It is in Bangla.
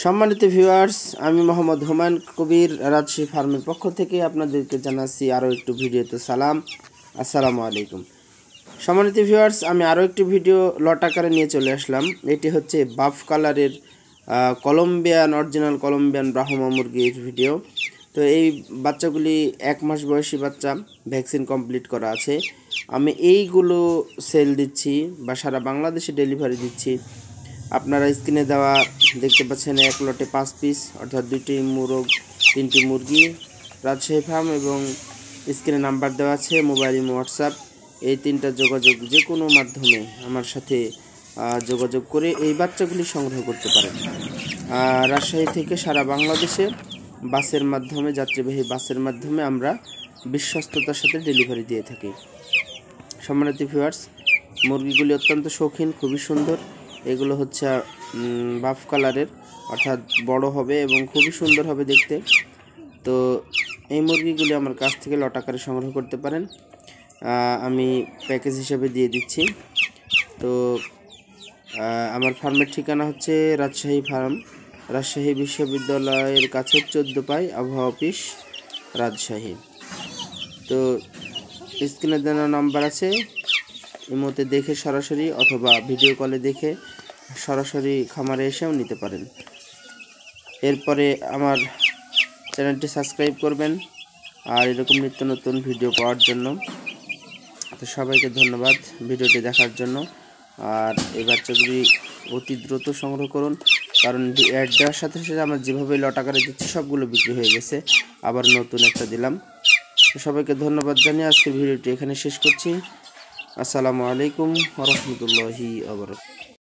সম্মানিত ভিউয়ার্স, আমি মোহাম্মদ হুমায়ুন কবির রাজশাহী ফার্মের পক্ষ থেকে আপনাদেরকে জানাচ্ছি আরও একটু ভিডিওতে সালাম। আসসালামু আলাইকুম। সম্মানিত ভিউয়ার্স, আমি আরও একটি ভিডিও লট আকারে নিয়ে চলে আসলাম। এটি হচ্ছে বাফ কালারের অরিজিনাল কলম্বিয়ান ব্রাহ্মা মুরগির ভিডিও। তো এই বাচ্চাগুলি 1 মাস বয়সী বাচ্চা, ভ্যাকসিন কমপ্লিট করা আছে। আমি এইগুলো সেল দিচ্ছি বা সারা বাংলাদেশে ডেলিভারি দিচ্ছি। আপনারা স্ক্রিনে দেওয়া দেখতে পাচ্ছেন 1 লটে 5 পিস, অর্থাৎ 2টি মোরগ 3টি মুরগি, রাজশাহী ফার্ম, এবং স্ক্রিনে নাম্বার দেওয়া আছে, মোবাইল, হোয়াটসঅ্যাপ, এই 3টা যোগাযোগ যে কোনো মাধ্যমে আমার সাথে যোগাযোগ করে এই বাচ্চাগুলি সংগ্রহ করতে পারেন। রাজশাহী থেকে সারা বাংলাদেশে বাসের মাধ্যমে, যাত্রীবাহী বাসের মাধ্যমে আমরা বিশ্বস্ততার সাথে ডেলিভারি দিয়ে থাকি। সম্মানিত ভিউয়ার্স, মুরগিগুলি অত্যন্ত শৌখিন, খুবই সুন্দর। এগুলো হচ্ছে বাফ কালারের, অর্থাৎ বড় হবে এবং খুবই সুন্দর হবে দেখতে। তো এই মুরগিগুলি আমার কাছ থেকে লট আকারে সংগ্রহ করতে পারেন, আমি প্যাকেজ হিসেবে দিয়ে দিচ্ছি। তো আমার ফার্মের ঠিকানা হচ্ছে রাজশাহী ফার্ম, রাজশাহী বিশ্ববিদ্যালয়ের কাছে 14 পাই, আবহাওয়া অফিস, রাজশাহী। তো স্ক্রিনে দেওয়া নাম্বার আছে, ইমোতে দেখে সরাসরি অথবা ভিডিও কলে দেখে সরাসরি খামারে এসেও নিতে পারেন। এরপরে আমার চ্যানেলটি সাবস্ক্রাইব করবেন আর এরকম নিত্য নতুন ভিডিও পাওয়ার জন্য। তো সবাইকে ধন্যবাদ ভিডিওটি দেখার জন্য। আর এই বাচ্চাগুলি অতি দ্রুত সংগ্রহ করুন, কারণ অ্যাড দেওয়ার সাথে সাথে আমার যেভাবে লট আকারে দিচ্ছি সবগুলো বিক্রি হয়ে গেছে, আবার নতুন একটা দিলাম। তো সবাইকে ধন্যবাদ জানিয়ে আজকের ভিডিওটি এখানে শেষ করছি। আসসালামু আলাইকুম ওয়া রাহমাতুল্লাহি ওয়া বারাকাতুহু।